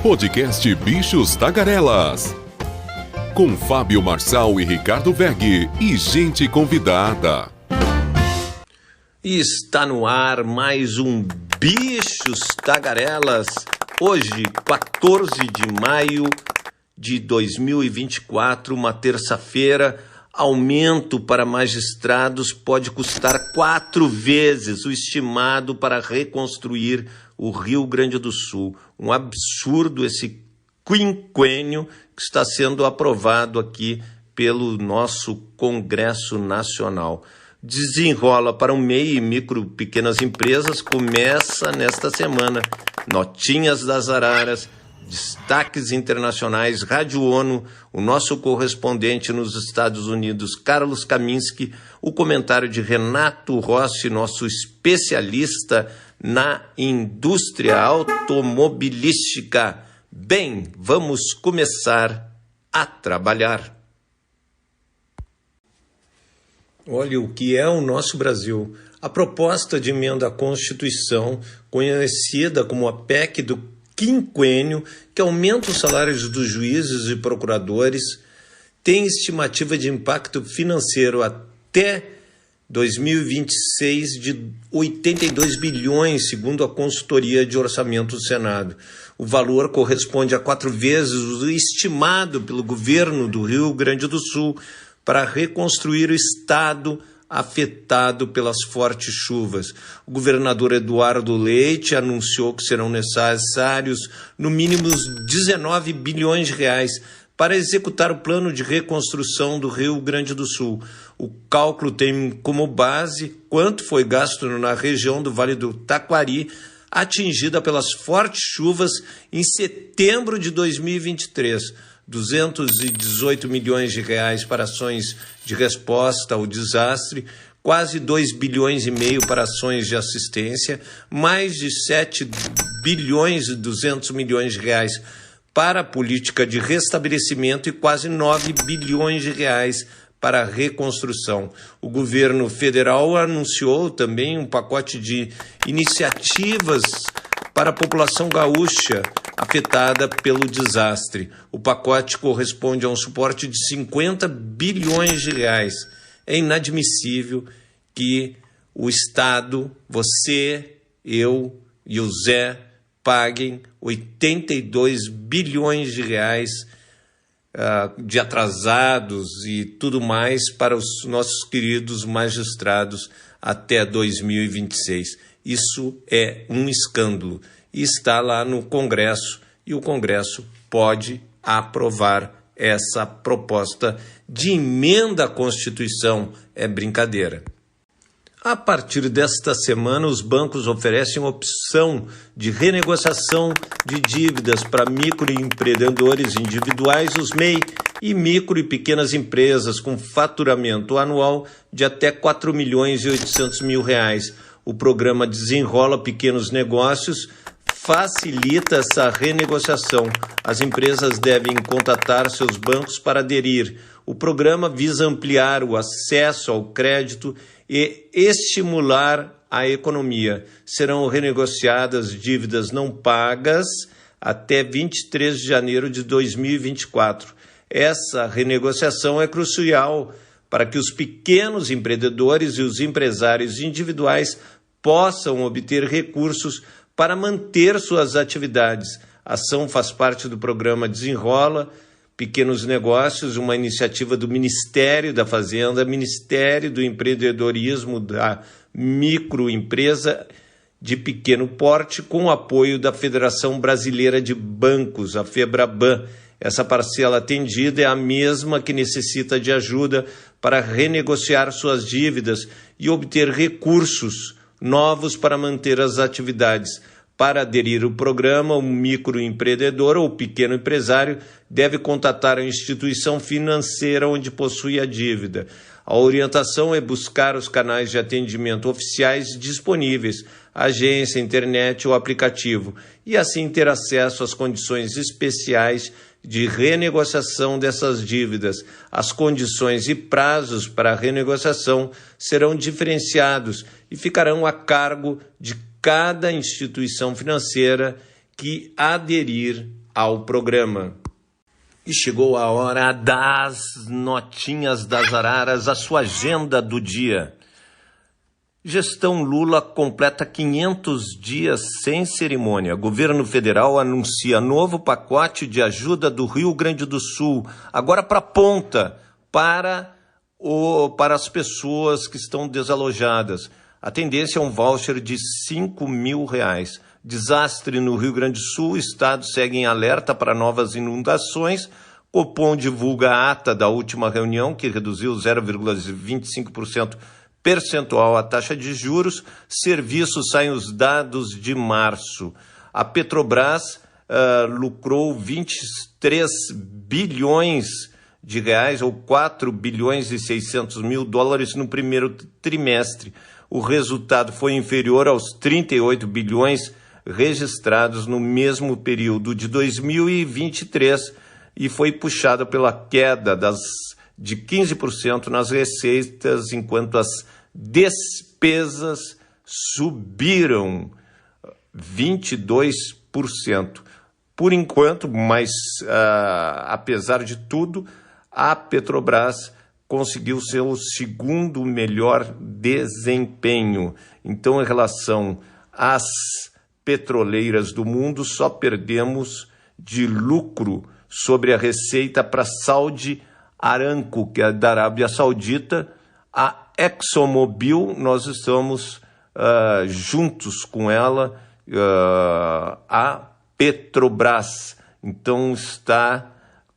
Podcast Bichos Tagarelas. Com Fábio Marçal e Ricardo Weg e gente convidada. E está no ar mais um Bichos Tagarelas. Hoje, 14 de maio de 2024, uma terça-feira. Aumento para magistrados pode custar 4 vezes o estimado para reconstruir o Rio Grande do Sul. Um absurdo esse quinquênio que está sendo aprovado aqui pelo nosso Congresso Nacional. Desenrola para o MEI e micro pequenas empresas, começa nesta semana. Notinhas das Araras, destaques internacionais, Rádio ONU, o nosso correspondente nos Estados Unidos, Carlos Kaminski, o comentário de Renato Rossi, nosso especialista na indústria automobilística. Bem, vamos começar a trabalhar. Olha o que é o nosso Brasil. A proposta de emenda à Constituição, conhecida como a PEC do quinquênio, que aumenta os salários dos juízes e procuradores, tem estimativa de impacto financeiro até 2026 de 82 bilhões, segundo a consultoria de orçamento do Senado. O valor corresponde a 4 vezes o estimado pelo governo do Rio Grande do Sul para reconstruir o estado afetado pelas fortes chuvas. O governador Eduardo Leite anunciou que serão necessários no mínimo 19 bilhões de reais para executar o plano de reconstrução do Rio Grande do Sul. O cálculo tem como base quanto foi gasto na região do Vale do Taquari, atingida pelas fortes chuvas em setembro de 2023. 218 milhões de reais para ações de resposta ao desastre, quase 2 bilhões e meio para ações de assistência, mais de 7 bilhões e 200 milhões de reais para a política de restabelecimento e quase 9 bilhões de reais para a reconstrução. O governo federal anunciou também um pacote de iniciativas para a população gaúcha afetada pelo desastre. O pacote corresponde a um suporte de 50 bilhões de reais. É inadmissível que o Estado, você, eu e o Zé, paguem 82 bilhões de reais de atrasados e tudo mais para os nossos queridos magistrados até 2026. Isso é um escândalo e está lá no Congresso e o Congresso pode aprovar essa proposta de emenda à Constituição. É brincadeira. A partir desta semana, os bancos oferecem opção de renegociação de dívidas para microempreendedores individuais, os MEI, e micro e pequenas empresas com faturamento anual de até 4 milhões e 800 mil reais. O programa Desenrola Pequenos Negócios facilita essa renegociação. As empresas devem contatar seus bancos para aderir. O programa visa ampliar o acesso ao crédito e estimular a economia. Serão renegociadas dívidas não pagas até 23 de janeiro de 2024. Essa renegociação é crucial para que os pequenos empreendedores e os empresários individuais possam obter recursos para manter suas atividades. A ação faz parte do programa Desenrola Pequenos Negócios, uma iniciativa do Ministério da Fazenda, Ministério do Empreendedorismo, da Microempresa de Pequeno Porte, com o apoio da Federação Brasileira de Bancos, a FEBRABAN. Essa parcela atendida é a mesma que necessita de ajuda para renegociar suas dívidas e obter recursos novos para manter as atividades. Para aderir ao programa, o microempreendedor ou pequeno empresário deve contatar a instituição financeira onde possui a dívida. A orientação é buscar os canais de atendimento oficiais disponíveis, agência, internet ou aplicativo, e assim ter acesso às condições especiais de renegociação dessas dívidas. As condições e prazos para a renegociação serão diferenciados e ficarão a cargo de cada instituição financeira que aderir ao programa. E chegou a hora das notinhas das araras, a sua agenda do dia. Gestão Lula completa 500 dias sem cerimônia. Governo federal anuncia novo pacote de ajuda do Rio Grande do Sul, agora para a ponta, para as pessoas que estão desalojadas. A tendência é um voucher de R$5.000. Desastre no Rio Grande do Sul, o estado segue em alerta para novas inundações. Copom divulga a ata da última reunião, que reduziu 0,25% percentual a taxa de juros. Serviços saem os dados de março. A Petrobras lucrou 23 bilhões de reais, ou 4 bilhões e 600 mil dólares no primeiro trimestre. O resultado foi inferior aos 38 bilhões registrados no mesmo período de 2023 e foi puxado pela queda de 15% nas receitas, enquanto as despesas subiram 22%. Por enquanto, mas apesar de tudo, a Petrobras conseguiu seu segundo melhor desempenho. Então, em relação às petroleiras do mundo, só perdemos de lucro sobre a receita para Saudi Aramco, que é da Arábia Saudita. A ExxonMobil, nós estamos juntos com ela, a Petrobras. Então está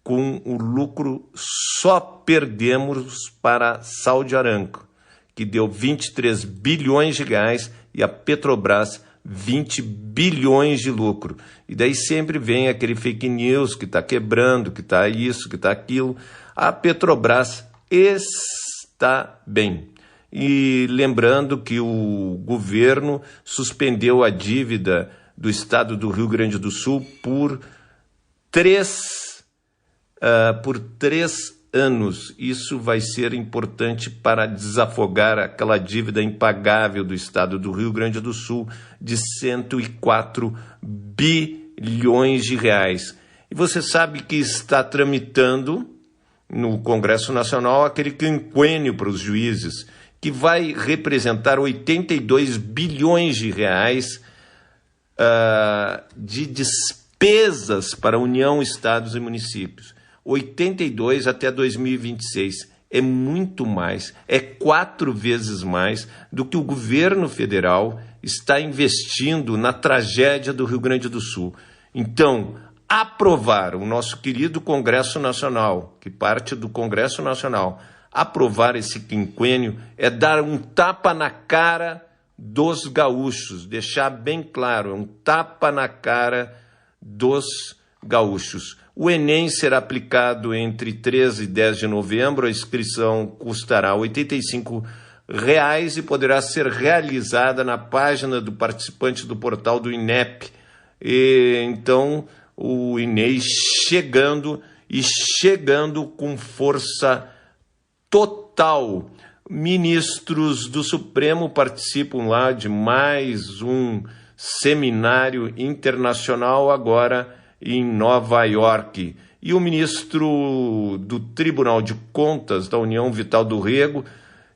com o lucro, só perdemos para Saudi Aramco, que deu 23 bilhões de reais, e a Petrobras 20 bilhões de lucro. E daí sempre vem aquele fake news que está quebrando, que está isso, que está aquilo. A Petrobras está bem. E lembrando que o governo suspendeu a dívida do estado do Rio Grande do Sul por 3 anos. Isso vai ser importante para desafogar aquela dívida impagável do estado do Rio Grande do Sul de 104 bilhões de reais. E você sabe que está tramitando no Congresso Nacional aquele quinquênio para os juízes, que vai representar 82 bilhões de reais de despesas para a União, estados e municípios. 82 até 2026. É muito mais, é 4 vezes mais do que o governo federal está investindo na tragédia do Rio Grande do Sul. Então, aprovar o nosso querido Congresso Nacional, que parte do Congresso Nacional, aprovar esse quinquênio é dar um tapa na cara dos gaúchos, deixar bem claro, é um tapa na cara dos gaúchos. O Enem será aplicado entre 13 e 10 de novembro, a inscrição custará R$ 85 e poderá ser realizada na página do participante do portal do INEP. Então, o Enem chegando com força total. Ministros do Supremo participam lá de mais um seminário internacional agora em Nova York. E o ministro do Tribunal de Contas da União, Vital do Rego,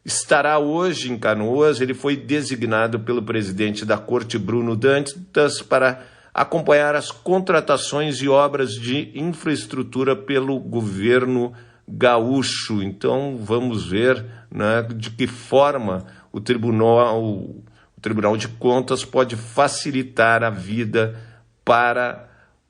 estará hoje em Canoas. Ele foi designado pelo presidente da Corte, Bruno Dantas, para acompanhar as contratações e obras de infraestrutura pelo governo gaúcho. Então, vamos ver, né, de que forma o Tribunal de Contas pode facilitar a vida para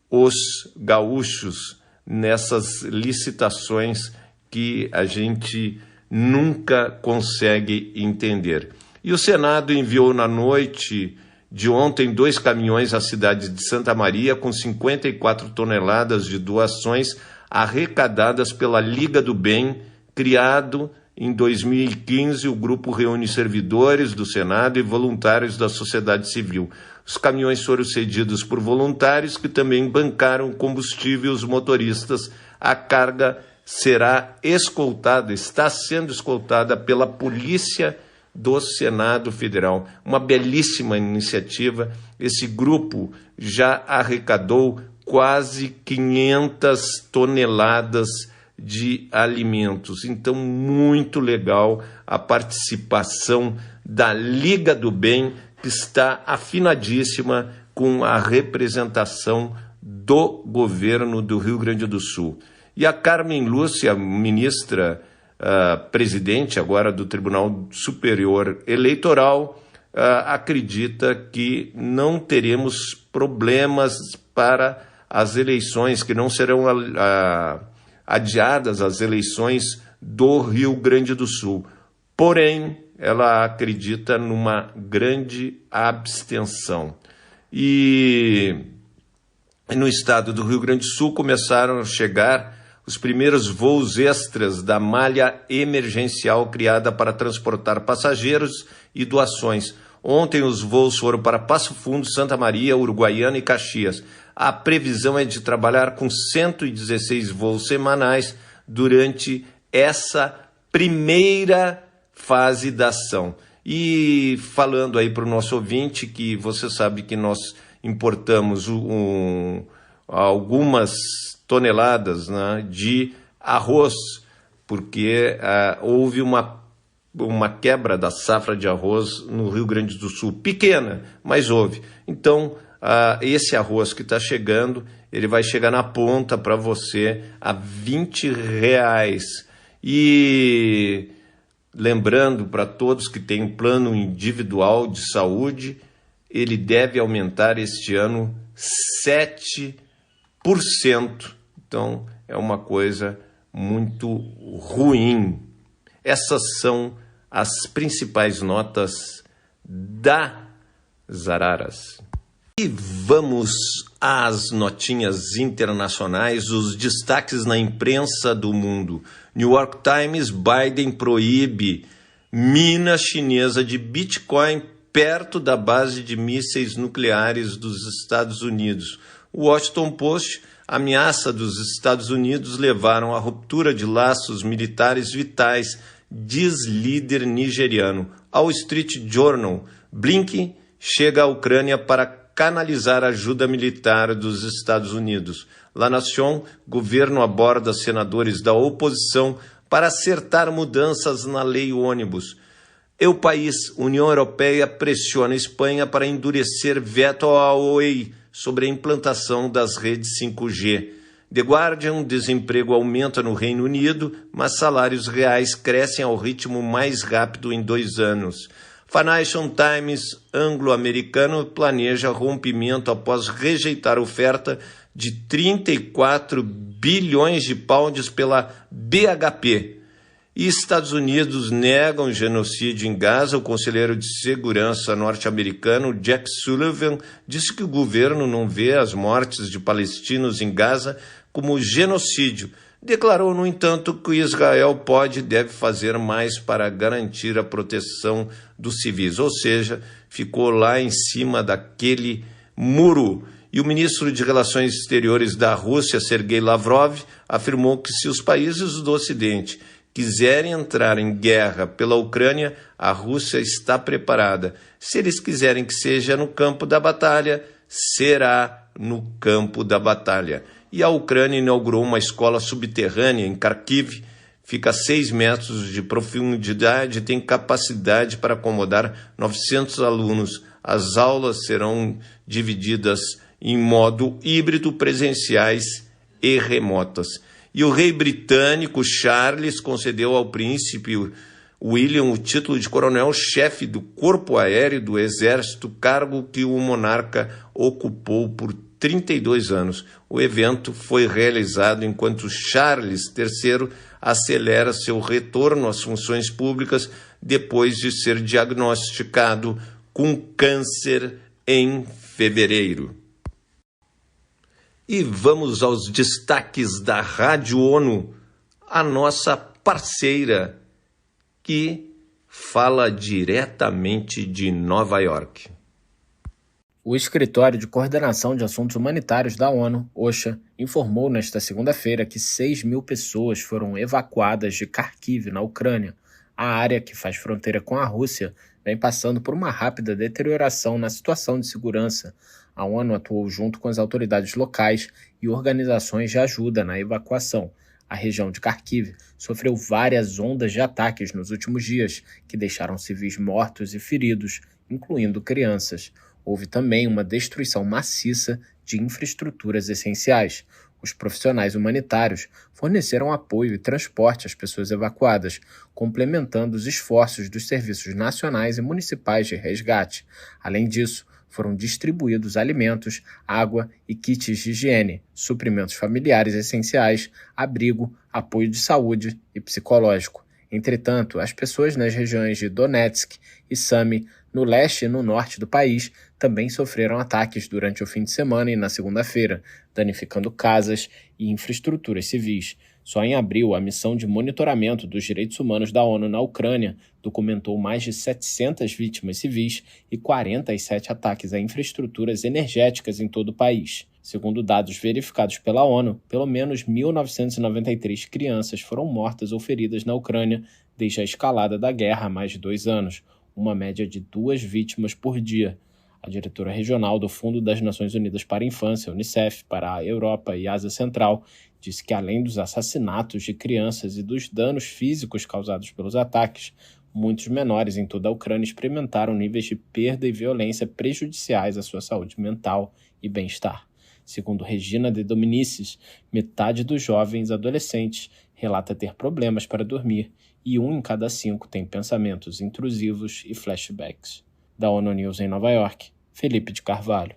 os gaúchos nessas licitações que a gente nunca consegue entender. E o Senado enviou na noite de ontem 2 caminhões à cidade de Santa Maria com 54 toneladas de doações arrecadadas pela Liga do Bem, criado em 2015. O grupo reúne servidores do Senado e voluntários da sociedade civil. Os caminhões foram cedidos por voluntários que também bancaram combustível e os motoristas. A carga está sendo escoltada pela Polícia do Senado Federal. Uma belíssima iniciativa. Esse grupo já arrecadou quase 500 toneladas de alimentos. Então, muito legal a participação da Liga do Bem, que está afinadíssima com a representação do governo do Rio Grande do Sul. E a Carmen Lúcia, ministra presidente agora do Tribunal Superior Eleitoral, acredita que não teremos problemas para as eleições, que não serão adiadas as eleições do Rio Grande do Sul. Porém, ela acredita numa grande abstenção. E no estado do Rio Grande do Sul começaram a chegar os primeiros voos extras da malha emergencial criada para transportar passageiros e doações. Ontem os voos foram para Passo Fundo, Santa Maria, Uruguaiana e Caxias. A previsão é de trabalhar com 116 voos semanais durante essa primeira fase da ação. E falando aí para o nosso ouvinte, que você sabe que nós importamos algumas toneladas, né, de arroz, porque houve uma quebra da safra de arroz no Rio Grande do Sul, pequena, mas houve. Então, esse arroz que está chegando, ele vai chegar na ponta para você a R$20. E lembrando para todos que têm um plano individual de saúde, ele deve aumentar este ano 7%. Então, é uma coisa muito ruim. Essas são as principais notas das Araras. E vamos às notinhas internacionais, os destaques na imprensa do mundo. New York Times: Biden proíbe mina chinesa de Bitcoin perto da base de mísseis nucleares dos Estados Unidos. Washington Post: ameaça dos Estados Unidos levaram à ruptura de laços militares vitais, diz líder nigeriano. Wall Street Journal: Blinken chega à Ucrânia para canalizar ajuda militar dos Estados Unidos. La Nation: governo aborda senadores da oposição para acertar mudanças na lei ônibus. O País: União Europeia pressiona a Espanha para endurecer veto à Huawei sobre a implantação das redes 5G. The Guardian: desemprego aumenta no Reino Unido, mas salários reais crescem ao ritmo mais rápido em 2 anos. Financial Times: anglo-americano planeja rompimento após rejeitar oferta de 34 bilhões de pounds pela BHP. E Estados Unidos negam genocídio em Gaza. O conselheiro de segurança norte-americano Jack Sullivan disse que o governo não vê as mortes de palestinos em Gaza como genocídio. Declarou, no entanto, que Israel pode e deve fazer mais para garantir a proteção dos civis, ou seja, ficou lá em cima daquele muro. E o ministro de Relações Exteriores da Rússia, Sergei Lavrov, afirmou que se os países do Ocidente quiserem entrar em guerra pela Ucrânia, a Rússia está preparada. Se eles quiserem que seja no campo da batalha, será no campo da batalha. E a Ucrânia inaugurou uma escola subterrânea em Kharkiv, fica a 6 metros de profundidade e tem capacidade para acomodar 900 alunos. As aulas serão divididas em modo híbrido, presenciais e remotas. E o rei britânico Charles concedeu ao príncipe William o título de coronel-chefe do Corpo Aéreo do Exército, cargo que o monarca ocupou por 32 anos. O evento foi realizado enquanto Charles III acelera seu retorno às funções públicas depois de ser diagnosticado com câncer em fevereiro. E vamos aos destaques da Rádio ONU, a nossa parceira, que fala diretamente de Nova York. O Escritório de Coordenação de Assuntos Humanitários da ONU, OCHA, informou nesta segunda-feira que 6.000 pessoas foram evacuadas de Kharkiv, na Ucrânia. A área que faz fronteira com a Rússia vem passando por uma rápida deterioração na situação de segurança. A ONU atuou junto com as autoridades locais e organizações de ajuda na evacuação. A região de Kharkiv sofreu várias ondas de ataques nos últimos dias, que deixaram civis mortos e feridos, incluindo crianças. Houve também uma destruição maciça de infraestruturas essenciais. Os profissionais humanitários forneceram apoio e transporte às pessoas evacuadas, complementando os esforços dos serviços nacionais e municipais de resgate. Além disso, foram distribuídos alimentos, água e kits de higiene, suprimentos familiares essenciais, abrigo, apoio de saúde e psicológico. Entretanto, as pessoas nas regiões de Donetsk e Sami, no leste e no norte do país, também sofreram ataques durante o fim de semana e na segunda-feira, danificando casas e infraestruturas civis. Só em abril, a missão de monitoramento dos direitos humanos da ONU na Ucrânia documentou mais de 700 vítimas civis e 47 ataques a infraestruturas energéticas em todo o país. Segundo dados verificados pela ONU, pelo menos 1.993 crianças foram mortas ou feridas na Ucrânia desde a escalada da guerra há mais de 2 anos, uma média de 2 vítimas por dia. A diretora regional do Fundo das Nações Unidas para a Infância, Unicef, para a Europa e Ásia Central, disse que além dos assassinatos de crianças e dos danos físicos causados pelos ataques, muitos menores em toda a Ucrânia experimentaram níveis de perda e violência prejudiciais à sua saúde mental e bem-estar. Segundo Regina de Dominicis, metade dos jovens adolescentes relata ter problemas para dormir e 1 em cada 5 tem pensamentos intrusivos e flashbacks. Da ONU News em Nova York, Felipe de Carvalho.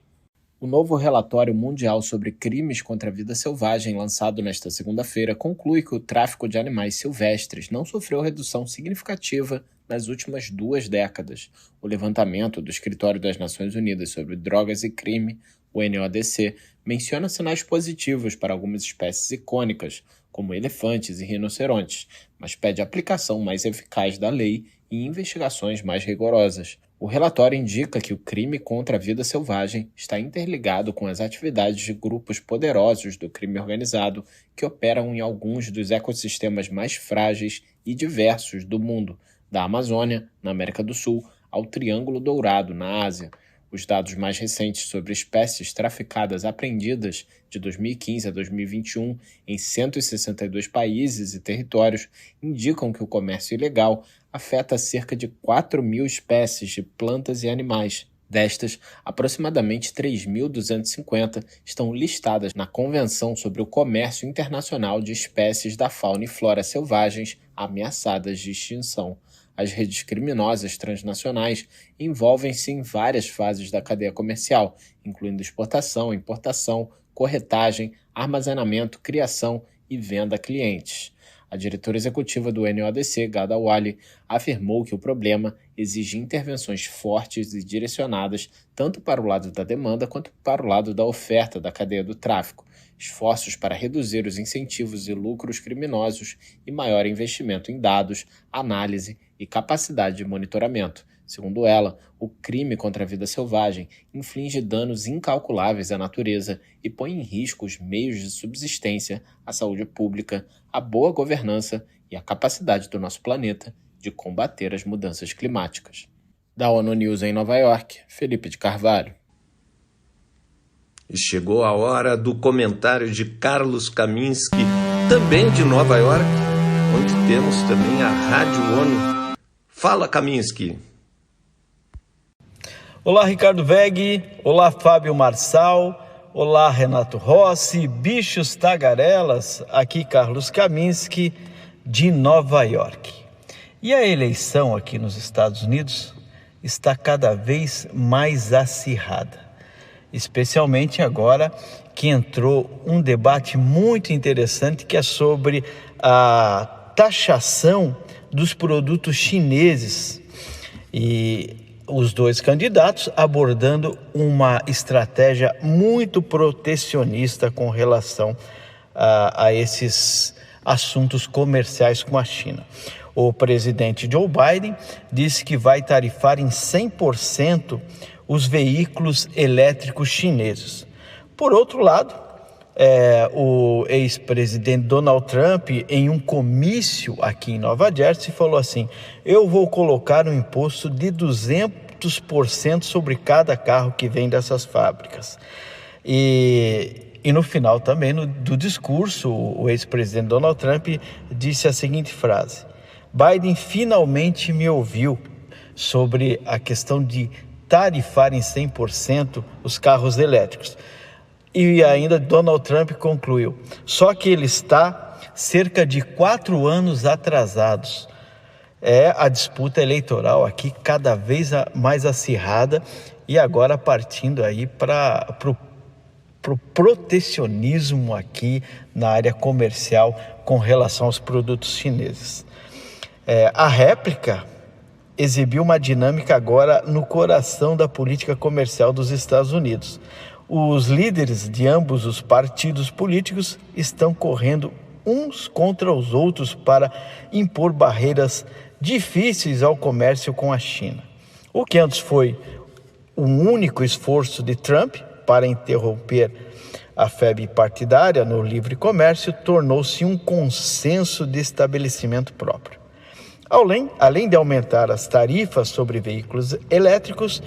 O novo relatório mundial sobre crimes contra a vida selvagem, lançado nesta segunda-feira, conclui que o tráfico de animais silvestres não sofreu redução significativa nas últimas 2 décadas. O levantamento do Escritório das Nações Unidas sobre Drogas e Crime, o NODC, menciona sinais positivos para algumas espécies icônicas, como elefantes e rinocerontes, mas pede aplicação mais eficaz da lei e investigações mais rigorosas. O relatório indica que o crime contra a vida selvagem está interligado com as atividades de grupos poderosos do crime organizado que operam em alguns dos ecossistemas mais frágeis e diversos do mundo, da Amazônia, na América do Sul, ao Triângulo Dourado, na Ásia. Os dados mais recentes sobre espécies traficadas apreendidas de 2015 a 2021 em 162 países e territórios indicam que o comércio ilegal afeta cerca de 4.000 espécies de plantas e animais. Destas, aproximadamente 3.250 estão listadas na Convenção sobre o Comércio Internacional de Espécies da Fauna e Flora Selvagens ameaçadas de extinção. As redes criminosas transnacionais envolvem-se em várias fases da cadeia comercial, incluindo exportação, importação, corretagem, armazenamento, criação e venda a clientes. A diretora executiva do NODC, Ghada Waly, afirmou que o problema exige intervenções fortes e direcionadas tanto para o lado da demanda quanto para o lado da oferta da cadeia do tráfico, esforços para reduzir os incentivos e lucros criminosos e maior investimento em dados, análise e capacidade de monitoramento. Segundo ela, o crime contra a vida selvagem inflige danos incalculáveis à natureza e põe em risco os meios de subsistência, a saúde pública, a boa governança e a capacidade do nosso planeta de combater as mudanças climáticas. Da ONU News em Nova York, Felipe de Carvalho. E chegou a hora do comentário de Carlos Kaminski, também de Nova York, onde temos também a Rádio ONU. Fala, Kaminski! Olá, Ricardo Veg, olá, Fábio Marçal, olá, Renato Rossi, bichos tagarelas, aqui Carlos Kaminski, de Nova York. E a eleição aqui nos Estados Unidos está cada vez mais acirrada, especialmente agora que entrou um debate muito interessante que é sobre a taxação dos produtos chineses e os dois candidatos abordando uma estratégia muito protecionista com relação a esses assuntos comerciais com a China. O presidente Joe Biden disse que vai tarifar em 100% os veículos elétricos chineses. Por outro lado, o ex-presidente Donald Trump, em um comício aqui em Nova Jersey, falou assim: eu vou colocar um imposto de 200% 500% sobre cada carro que vem dessas fábricas. E no final também do discurso, o ex-presidente Donald Trump disse a seguinte frase: Biden finalmente me ouviu sobre a questão de tarifar em 100% os carros elétricos. E ainda Donald Trump concluiu: só que ele está cerca de 4 anos atrasados. A disputa eleitoral aqui cada vez mais acirrada e agora partindo aí para o protecionismo aqui na área comercial com relação aos produtos chineses. A réplica exibiu uma dinâmica agora no coração da política comercial dos Estados Unidos. Os líderes de ambos os partidos políticos estão correndo uns contra os outros para impor barreiras difíceis ao comércio com a China. O que antes foi um único esforço de Trump para interromper a febre partidária no livre comércio tornou-se um consenso de estabelecimento próprio. Além de aumentar as tarifas sobre veículos elétricos,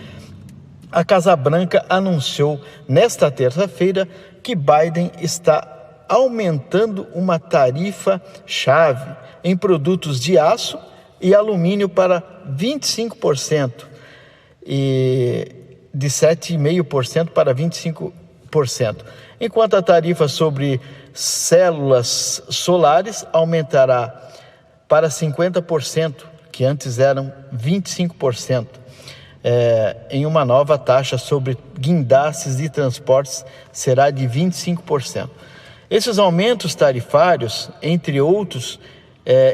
a Casa Branca anunciou nesta terça-feira que Biden está aumentando uma tarifa-chave em produtos de aço e alumínio para 25% e de 7,5% para 25%, enquanto a tarifa sobre células solares aumentará para 50%, que antes eram 25%, em uma nova taxa sobre guindastes e transportes será de 25%. Esses aumentos tarifários, entre outros,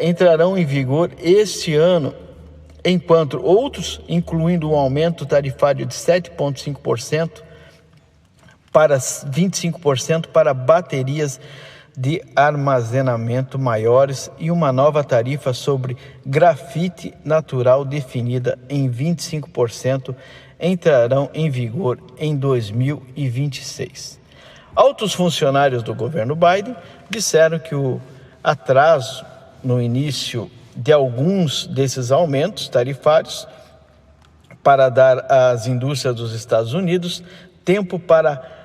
entrarão em vigor este ano, enquanto outros, incluindo um aumento tarifário de 7,5% para 25% para baterias de armazenamento maiores e uma nova tarifa sobre grafite natural definida em 25% entrarão em vigor em 2026. Altos funcionários do governo Biden disseram que o atraso no início de alguns desses aumentos tarifários para dar às indústrias dos Estados Unidos tempo para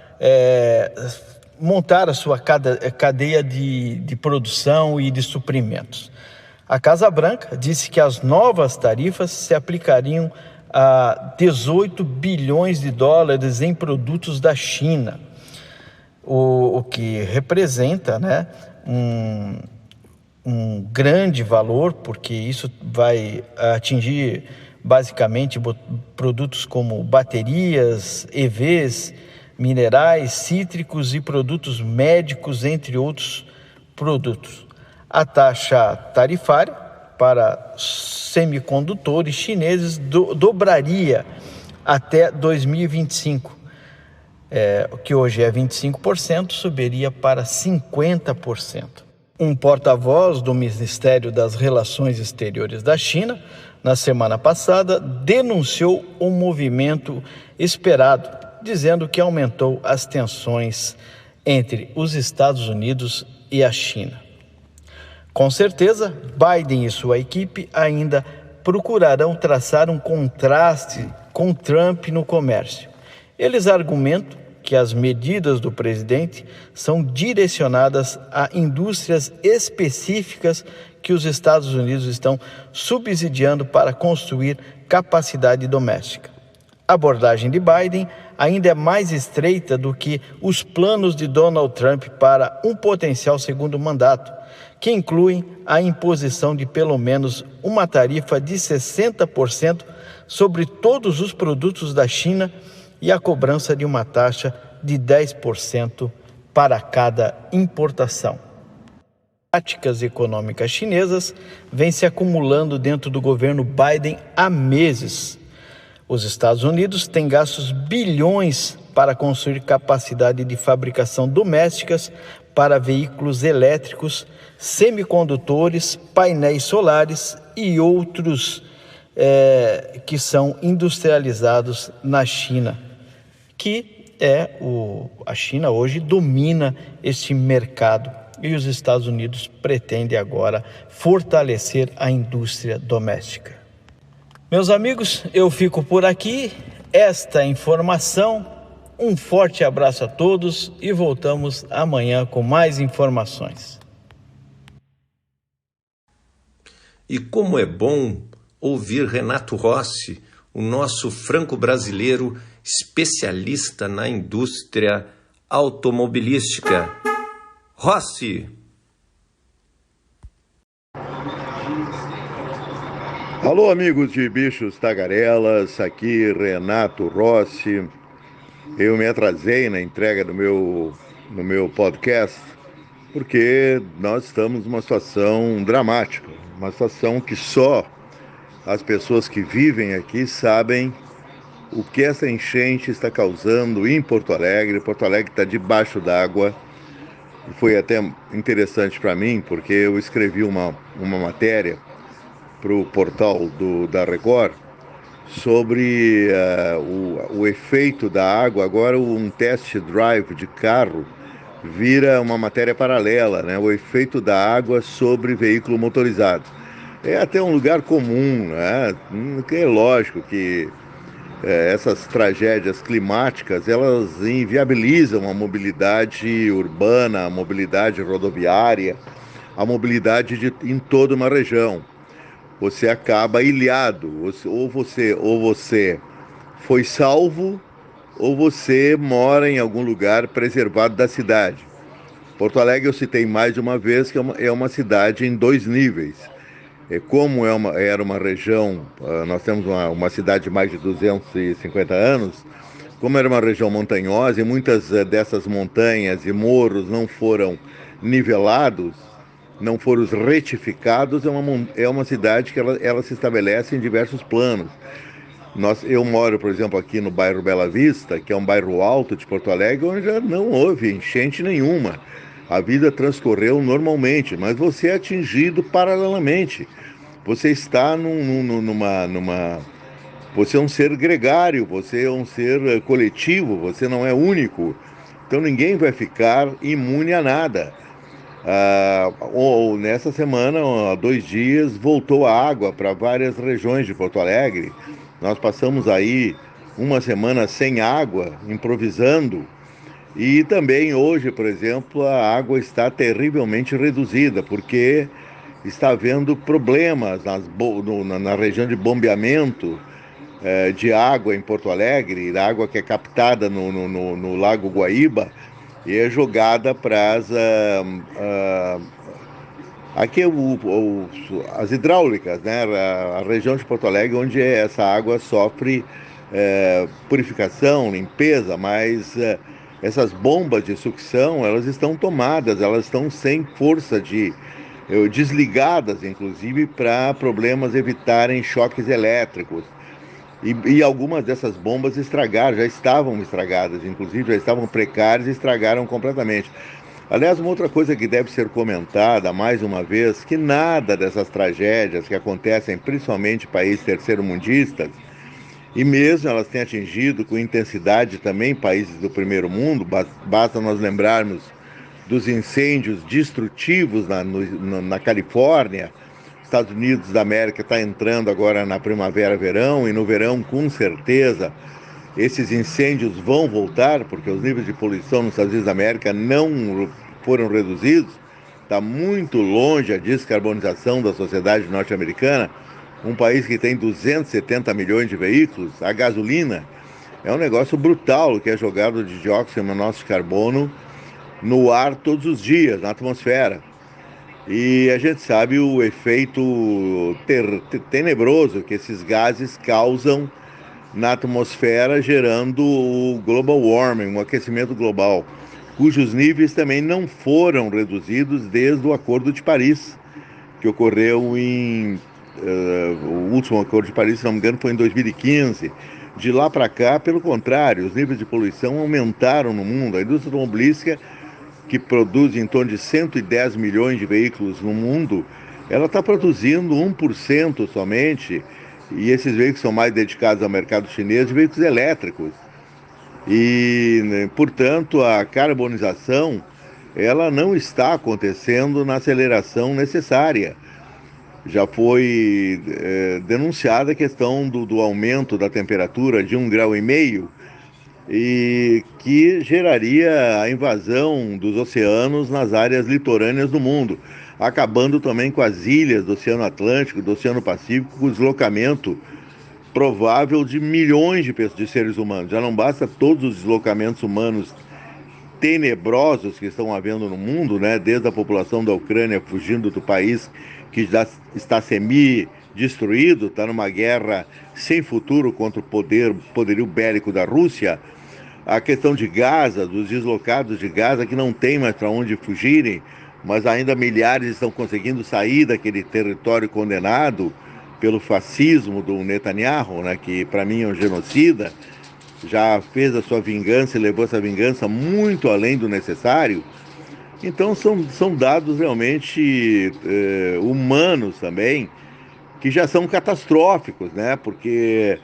montar a sua cadeia de produção e de suprimentos. A Casa Branca disse que as novas tarifas se aplicariam a 18 bilhões de dólares em produtos da China, o que representa, um grande valor, porque isso vai atingir basicamente produtos como baterias, EVs, minerais, cítricos e produtos médicos, entre outros produtos. A taxa tarifária para semicondutores chineses dobraria até 2025, que hoje é 25%, subiria para 50%. Um porta-voz do Ministério das Relações Exteriores da China, na semana passada, denunciou um movimento esperado, dizendo que aumentou as tensões entre os Estados Unidos e a China. Com certeza, Biden e sua equipe ainda procurarão traçar um contraste com Trump no comércio. Eles argumentam que as medidas do presidente são direcionadas a indústrias específicas que os Estados Unidos estão subsidiando para construir capacidade doméstica. A abordagem de Biden ainda é mais estreita do que os planos de Donald Trump para um potencial segundo mandato, que incluem a imposição de pelo menos uma tarifa de 60% sobre todos os produtos da China e a cobrança de uma taxa de 10% para cada importação. Práticas econômicas chinesas vêm se acumulando dentro do governo Biden há meses. Os Estados Unidos têm gastos bilhões para construir capacidade de fabricação domésticas para veículos elétricos, semicondutores, painéis solares e outros que são industrializados na China, a China hoje domina este mercado e os Estados Unidos pretendem agora fortalecer a indústria doméstica. Meus amigos, eu fico por aqui. Esta informação, um forte abraço a todos e voltamos amanhã com mais informações. E como é bom ouvir Renato Rossi, o nosso franco-brasileiro especialista na indústria automobilística. Rossi! Alô, amigos de Bichos Tagarelas, aqui Renato Rossi. Eu me atrasei na entrega no meu podcast porque nós estamos numa situação dramática, uma situação que só as pessoas que vivem aqui sabem o que essa enchente está causando em Porto Alegre. Porto Alegre está debaixo d'água. Foi até interessante para mim, porque eu escrevi uma matéria para o portal da Record sobre o efeito da água. Agora um test drive de carro vira uma matéria paralela, né? O efeito da água sobre veículo motorizado. É até um lugar comum, né? É lógico que essas tragédias climáticas, elas inviabilizam a mobilidade urbana, a mobilidade rodoviária, a mobilidade em toda uma região. Você acaba ilhado, ou você foi salvo, ou você mora em algum lugar preservado da cidade. Porto Alegre eu citei mais de uma vez que é uma cidade em 2 níveis. Como era uma região, nós temos uma cidade de mais de 250 anos, como era uma região montanhosa e muitas dessas montanhas e morros não foram nivelados, não foram retificados, é uma cidade que ela se estabelece em diversos planos. Eu moro, por exemplo, aqui no bairro Bela Vista, que é um bairro alto de Porto Alegre, onde já não houve enchente nenhuma. A vida transcorreu normalmente, mas você é atingido paralelamente. Você está Você é um ser gregário, você é um ser coletivo, você não é único. Então ninguém vai ficar imune a nada. Nessa semana, há 2 dias, voltou a água para várias regiões de Porto Alegre. Nós passamos aí uma semana sem água, improvisando. E também hoje, por exemplo, a água está terrivelmente reduzida, porque está havendo problemas na região de bombeamento de água em Porto Alegre, da água que é captada no Lago Guaíba e é jogada para as hidráulicas, né? A região de Porto Alegre, onde essa água sofre purificação, limpeza, mas essas bombas de sucção, elas estão tomadas, elas estão sem força desligadas, inclusive, para problemas evitarem choques elétricos. E algumas dessas bombas já estavam estragadas, inclusive já estavam precárias e estragaram completamente. Aliás, uma outra coisa que deve ser comentada mais uma vez, que nada dessas tragédias que acontecem principalmente em países terceiro-mundistas, e mesmo elas têm atingido com intensidade também países do primeiro mundo, basta nós lembrarmos dos incêndios destrutivos na Califórnia. Estados Unidos da América está entrando agora na primavera-verão, e no verão, com certeza, esses incêndios vão voltar, porque os níveis de poluição nos Estados Unidos da América não foram reduzidos. Está muito longe a descarbonização da sociedade norte-americana, um país que tem 270 milhões de veículos. A gasolina é um negócio brutal, que é jogado de dióxido de monóxido de carbono no ar todos os dias, na atmosfera. E a gente sabe o efeito tenebroso que esses gases causam na atmosfera, gerando o global warming, o aquecimento global, cujos níveis também não foram reduzidos desde o Acordo de Paris, que ocorreu o último Acordo de Paris, se não me engano, foi em 2015. De lá para cá, pelo contrário, os níveis de poluição aumentaram no mundo. A indústria automobilística, que produz em torno de 110 milhões de veículos no mundo, ela está produzindo 1% somente, e esses veículos são mais dedicados ao mercado chinês, de veículos elétricos. E, portanto, a carbonização, ela não está acontecendo na aceleração necessária. já foi denunciada a questão do aumento da temperatura de 1,5 graus e que geraria a invasão dos oceanos nas áreas litorâneas do mundo, acabando também com as ilhas do Oceano Atlântico, do Oceano Pacífico, com o deslocamento provável de milhões de seres humanos. Já não basta todos os deslocamentos humanos tenebrosos que estão havendo no mundo, né? Desde a população da Ucrânia fugindo do país que já está semi-destruído, está numa guerra sem futuro contra o poderio bélico da Rússia, a questão de Gaza, dos deslocados de Gaza que não tem mais para onde fugirem, mas ainda milhares estão conseguindo sair daquele território condenado pelo fascismo do Netanyahu, né, que para mim é um genocida, já fez a sua vingança e levou essa vingança muito além do necessário. Então são dados realmente humanos também, que já são catastróficos, né? Porque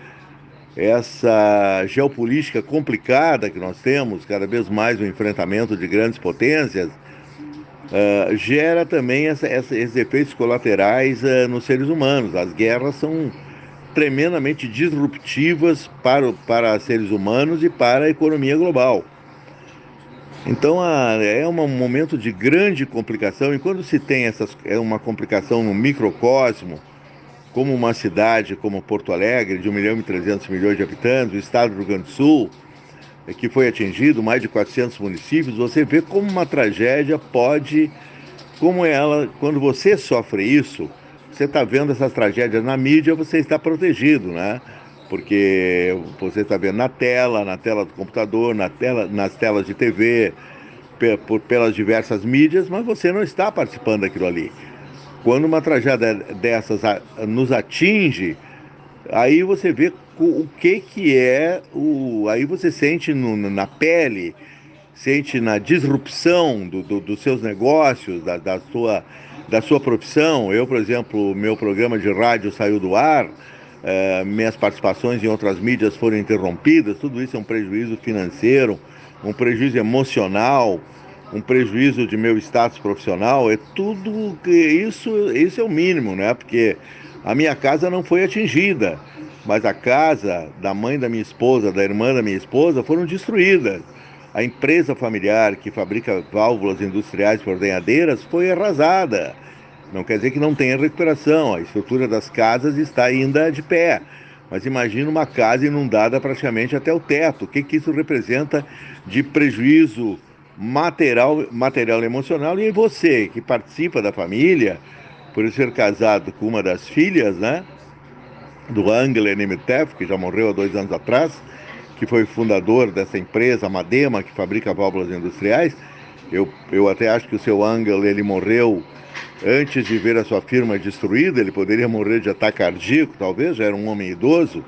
essa geopolítica complicada que nós temos, cada vez mais o enfrentamento de grandes potências, gera também esses efeitos colaterais nos seres humanos. As guerras são tremendamente disruptivas para seres humanos e para a economia global. Então é um momento de grande complicação, e quando se tem uma complicação no microcosmo, como uma cidade como Porto Alegre, de 1.300.000.000 de habitantes, o estado do Rio Grande do Sul, que foi atingido, mais de 400 municípios, você vê como uma tragédia quando você sofre isso, você está vendo essas tragédias na mídia, você está protegido, né? Porque você está vendo na tela do computador, nas telas de TV, pelas diversas mídias, mas você não está participando daquilo ali. Quando uma tragédia dessas nos atinge, aí você vê o que é, aí você sente na pele, sente na disrupção dos seus negócios, da sua profissão. Eu, por exemplo, meu programa de rádio saiu do ar, minhas participações em outras mídias foram interrompidas, tudo isso é um prejuízo financeiro, um prejuízo emocional, um prejuízo de meu status profissional, é tudo isso é o mínimo, né? Porque a minha casa não foi atingida, mas a casa da mãe da minha esposa, da irmã da minha esposa, foram destruídas. A empresa familiar que fabrica válvulas industriais para ordenhadeiras foi arrasada. Não quer dizer que não tenha recuperação, a estrutura das casas está ainda de pé. Mas imagina uma casa inundada praticamente até o teto. O que isso representa de prejuízo material e emocional? E você, que participa da família, por ser casado com uma das filhas, né, do Angel Nemetev, que já morreu há 2 anos atrás, que foi fundador dessa empresa, a Madema, que fabrica válvulas industriais. Eu até acho que o seu Angel, ele morreu antes de ver a sua firma destruída. Ele poderia morrer de ataque cardíaco, talvez, já era um homem idoso.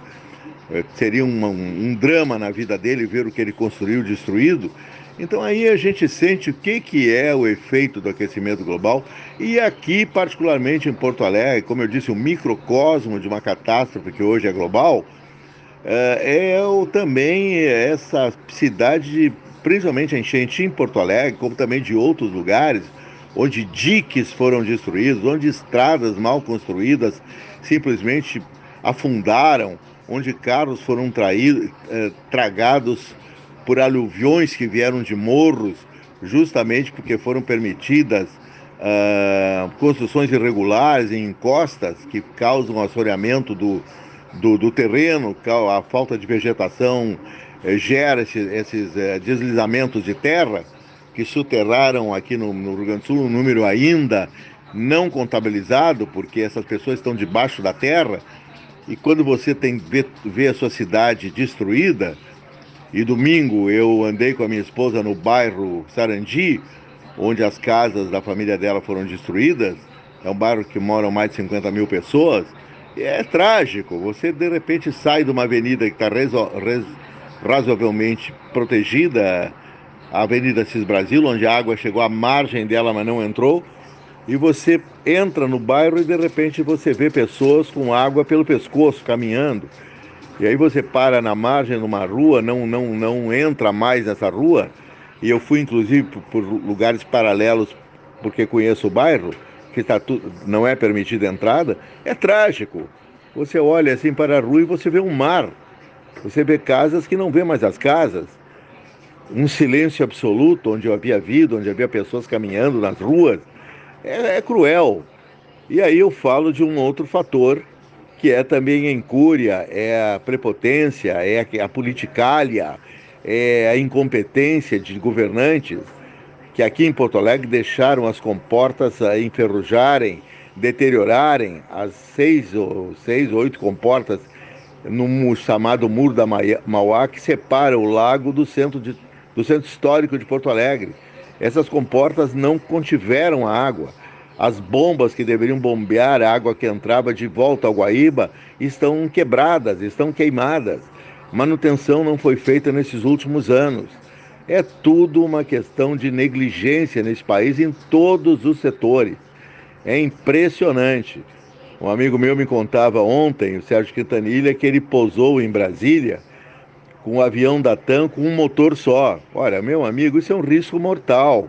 Seria um drama na vida dele ver o que ele construiu destruído. Então aí a gente sente o que é o efeito do aquecimento global. E aqui, particularmente em Porto Alegre, como eu disse, o microcosmo de uma catástrofe que hoje é global, também essa cidade, principalmente a enchente em Porto Alegre, como também de outros lugares, onde diques foram destruídos, onde estradas mal construídas simplesmente afundaram, onde carros foram tragados por aluviões que vieram de morros, justamente porque foram permitidas construções irregulares em encostas que causam assoreamento do terreno. A falta de vegetação gera esses deslizamentos de terra que soterraram aqui no Rio Grande do Sul um número ainda não contabilizado, porque essas pessoas estão debaixo da terra. E quando você vê a sua cidade destruída, e domingo eu andei com a minha esposa no bairro Sarandi, onde as casas da família dela foram destruídas, é um bairro que moram mais de 50.000 pessoas, é trágico. Você de repente sai de uma avenida que está razoavelmente protegida, a Avenida Cis Brasil, onde a água chegou à margem dela, mas não entrou, e você entra no bairro e de repente você vê pessoas com água pelo pescoço caminhando. E aí você para na margem de uma rua, não entra mais nessa rua. E eu fui inclusive por lugares paralelos, porque conheço o bairro, que não é permitida a entrada, é trágico. Você olha assim para a rua e você vê um mar. Você vê casas que não vê mais as casas. Um silêncio absoluto, onde havia vida, onde havia pessoas caminhando nas ruas. É cruel. E aí eu falo de um outro fator, que é também a incúria, é a prepotência, é a politicália, é a incompetência de governantes, que aqui em Porto Alegre deixaram as comportas enferrujarem, deteriorarem, as 6 ou 8 comportas no chamado Muro da Mauá, que separa o lago do centro histórico de Porto Alegre. Essas comportas não contiveram a água. As bombas que deveriam bombear a água que entrava de volta ao Guaíba estão quebradas, estão queimadas. Manutenção não foi feita nesses últimos anos. É tudo uma questão de negligência nesse país em todos os setores. É impressionante. Um amigo meu me contava ontem, o Sérgio Quintanilha, que ele pousou em Brasília com um avião da TAM com um motor só. Olha, meu amigo, isso é um risco mortal.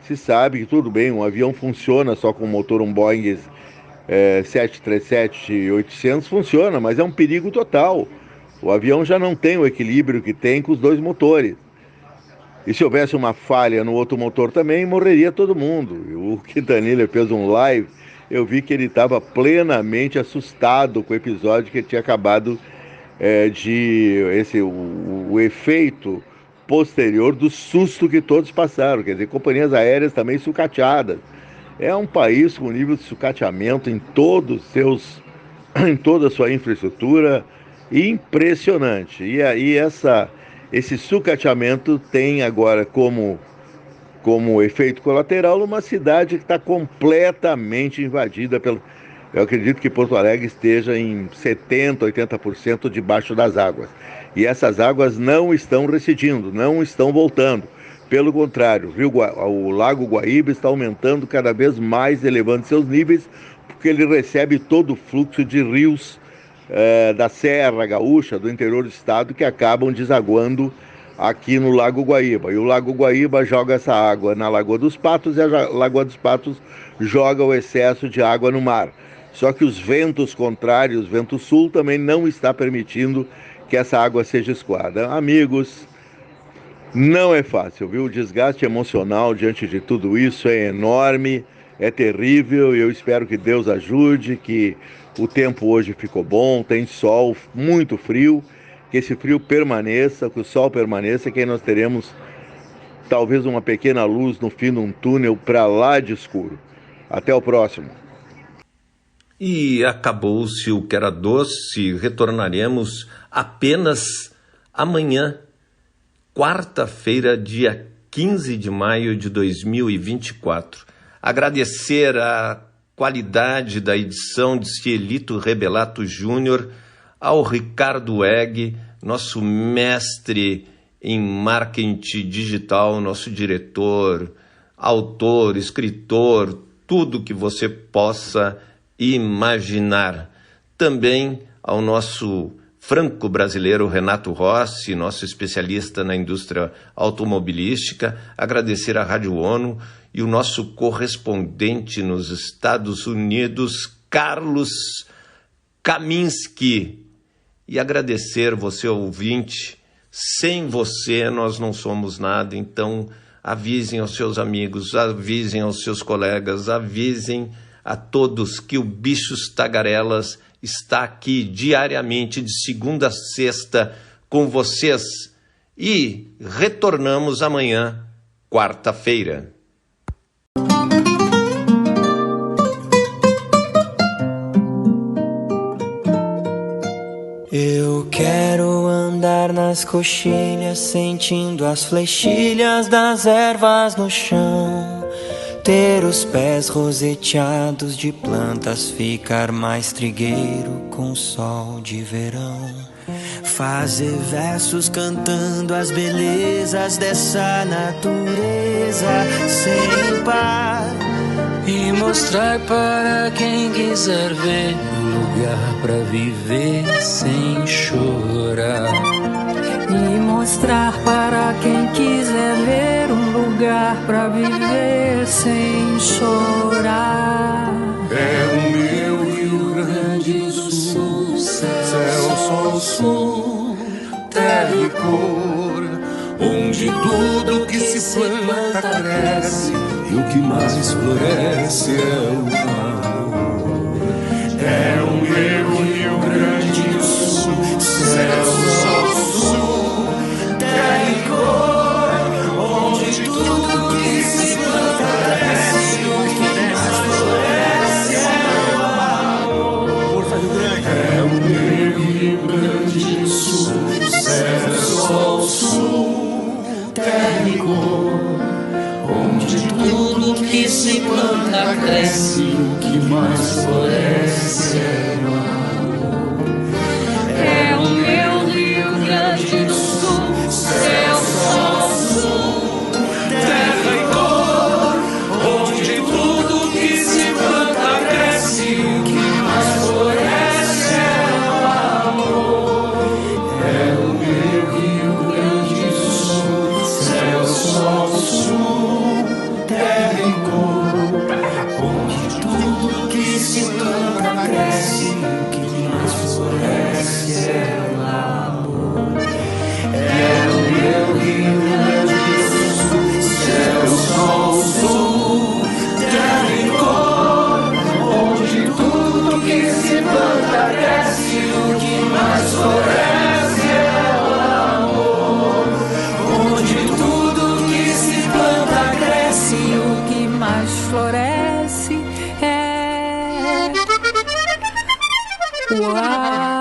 Se sabe que tudo bem, um avião funciona só com motor, um Boeing 737-800 funciona, mas é um perigo total. O avião já não tem o equilíbrio que tem com os dois motores. E se houvesse uma falha no outro motor também, morreria todo mundo. O Quintanilha fez um live, eu vi que ele estava plenamente assustado com o episódio que tinha acabado o efeito posterior do susto que todos passaram. Quer dizer, companhias aéreas também sucateadas. É um país com nível de sucateamento em toda a sua infraestrutura impressionante. E aí esse sucateamento tem agora como efeito colateral uma cidade que está completamente invadida pelo... Eu acredito que Porto Alegre esteja em 70%, 80% debaixo das águas. E essas águas não estão recedindo, não estão voltando. Pelo contrário, o Lago Guaíba está aumentando cada vez mais, elevando seus níveis, porque ele recebe todo o fluxo de rios da Serra Gaúcha, do interior do estado, que acabam desaguando aqui no Lago Guaíba. E o Lago Guaíba joga essa água na Lagoa dos Patos e a Lagoa dos Patos joga o excesso de água no mar. Só que os ventos contrários, vento sul, também não está permitindo que essa água seja escoada. Amigos, não é fácil, viu? O desgaste emocional diante de tudo isso é enorme, é terrível, e eu espero que Deus ajude, que o tempo hoje ficou bom, tem sol, muito frio, que esse frio permaneça, que o sol permaneça, que aí nós teremos talvez uma pequena luz no fim de um túnel para lá de escuro. Até o próximo. E acabou-se o que era doce, retornaremos apenas amanhã, quarta-feira, dia 15 de maio de 2024. Agradecer a qualidade da edição de Cielito Rebelato Júnior, ao Ricardo Egg, nosso mestre em marketing digital, nosso diretor, autor, escritor, tudo que você possa imaginar. Também ao nosso franco-brasileiro Renato Rossi, nosso especialista na indústria automobilística, agradecer à Rádio ONU e o nosso correspondente nos Estados Unidos, Carlos Kaminski, e agradecer você, ouvinte. Sem você nós não somos nada, então avisem aos seus amigos, avisem aos seus colegas, avisem a todos que o Bichos Tagarelas está aqui diariamente, de segunda a sexta, com vocês. E retornamos amanhã, quarta-feira. Eu quero andar nas coxilhas, sentindo as flechilhas das ervas no chão, ter os pés roseteados de plantas, ficar mais trigueiro com o sol de verão, fazer versos cantando as belezas dessa natureza sem par, e mostrar para quem quiser ver um lugar pra viver sem chorar. E mostrar para quem quiser ver um lugar lugar pra viver sem chorar. É o meu Rio Grande do Sul, céu, sol, sul, terra e cor, onde tudo que se planta cresce e o que mais floresce é o amor. É o meu Rio Grande do Sul, céu, sol, sul, terra e cor, onde tudo que se planta cresce e o que mais floresce é o amor. É o meu Rio Grande do Sul, céu, sol, sul, terra e cor, onde tudo que se planta cresce e o que mais floresce é o amor. É o meu Rio Grande do Sul, céu, sol, sul, Terra e cor, onde tudo que se planta cresce e o que mais floresce é o amor. É o meu Rio Grande do Sul, céu, sol, sul, terra e cor, onde tudo que se planta cresce e o que mais floresce é o amor. É o meu Rio Grande do Sul, céu, sol, sul, terra e cor, onde tudo que se planta cresce e o que mais floresce é o amor. Onde tudo que se planta cresce e o que mais floresce é o ar.